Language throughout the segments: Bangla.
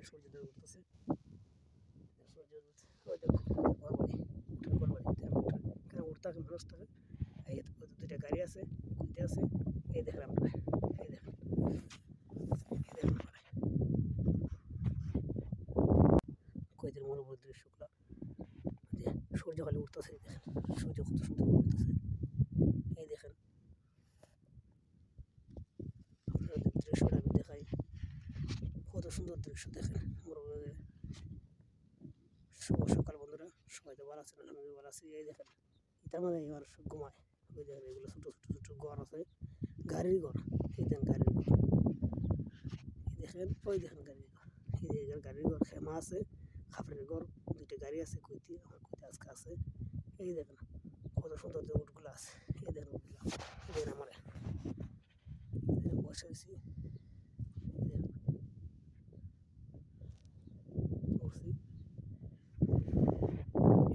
সূর্য উঠতেছে, উঠতে মানুষ থাকে। এই দুইটা গাড়ি আছে, কুইতে আছে। এই দেখেন আপনারা, এই দেখেন, এই দেখেন কুইতের মনোরম দৃশ্যগুলো। যে সূর্য খালি উঠতেছে, দেখেন সূর্য কত সুন্দর উঠতেছে। এই দেখেন দৃশ্যটা আমি দেখাই, কত সুন্দর দৃশ্য দেখেন। শুভ সকাল বন্ধুরা, সবাই তো ভালো আছেন? আমি ভালো আছি। এই দেখেন এটার মানে এবার ঘুমায়। ওই দেখেন এগুলো ছোট ছোট ছোট ঘর আছে, গাড়ির ঘর। এই দেখেন গাড়ির ঘর, এই দেখেন, ওই দেখেন গাড়ির ঘর। এই দেখেন গাড়ির ঘর, খেমা আছে, খাপড়ের ঘর, দুইটা গাড়ি আছে। কুইতে আমার কুইতে আজকে আছে। এই দেখেন কত সুন্দর যে উটগুলো আছে। এই দেখেন উটগুলা, এই দেখেন আমার বসে আছি। এই দেখেন উঠছি,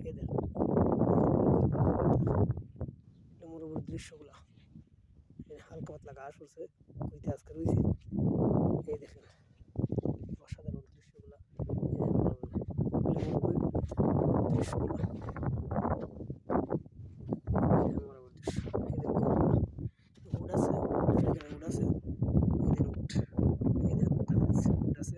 এই দেখেন মনোরম দৃশ্যগুলা। হালকা পাতলা ঘাস উঠছে, কুইতে আজকে রয়েছে। এই দেখেন অসাধারণ দৃশ্যগুলা, দৃশ্যগুলা মনোরম দৃশ্য। এই দেখেন উড আছে, এখানে উড আছে, এই দেখেন উড আছে।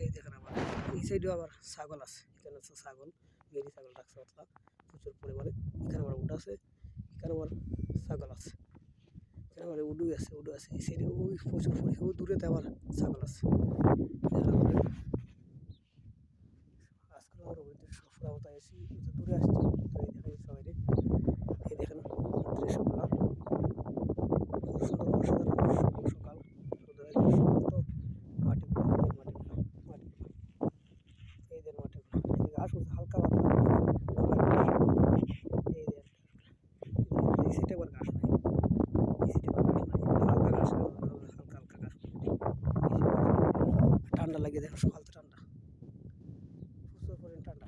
এই দেখেন আবার এই সাইডেও আবার ছাগল আছে। এখানে আছে ছাগল, মেরি ছাগল রাখছে অতলা প্রচুর পরিমাণে। এখানে আবার উড আছে, এখানে আবার ছাগল আছে, এখানে আবার উডু আছে, উডু আছে। এই সাইডে ওই প্রচুর পরিমাণে দূরেতে আবার ছাগল আছে। আজকের আমার দৃশ্য ফুরাবতা এসি দূরে আসছি, তো এই দেখেন সবাই। এই দেখেন দৃশ্যগুলো খুব সুন্দর, অসাধারণ দৃশ্য। সকাল মাটিগুলো, মাটিগুলো, মাটিগুলো, এই দেন মাটিগুলো, এই ঘাস উঠছে হালকা পাতলা। এই দেন এই সিটে আবার ঘাস নাই, এই সিটে আবার ঘাস নাই, হালকা ঘাস, হালকা হালকা ঘাস। ঠান্ডা লাগে দেখেন, সকাল তো ঠান্ডা, প্রচুর পরিমাণ ঠান্ডা।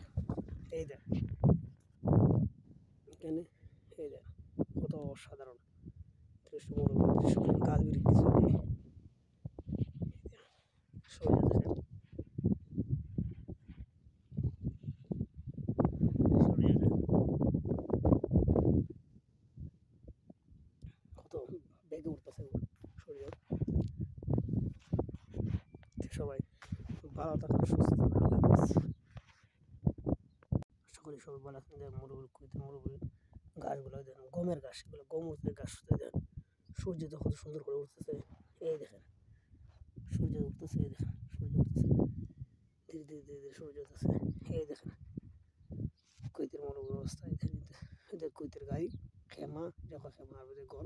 এই দেন এখানে, এই দেন কত অসাধারণ দৃশ্য, মনোরম দৃশ্য। গাছ বিড়ি কিছু নেই, সূর্য দেখেন, কত বেগে উঠতেছে সূর্য। সবাই ভালো থাকেন, সুস্থ থাকেন, আল্লাহ হাফেজ। সকলে সবাই ভালো আছেন। মরুভূমি কুইতে মরুভূমি গাছগুলো দেখেন, গমের গাছ, এগুলো গম উঠতে গাছ দেখেন। সূর্য তো কত সুন্দর করে উঠতেছে। এই দেখেন সূর্য উঠতেছে, এই দেখেন সূর্য উঠতেছে, ধীরে ধীরে ধীরে ধীরে সূর্য উঠতেছে। এই দেখেন কুইতের মরুভূমি অবস্থা। এদের কুইতের গাড়ি, খেমা, দেখো খেমা আর ঘর।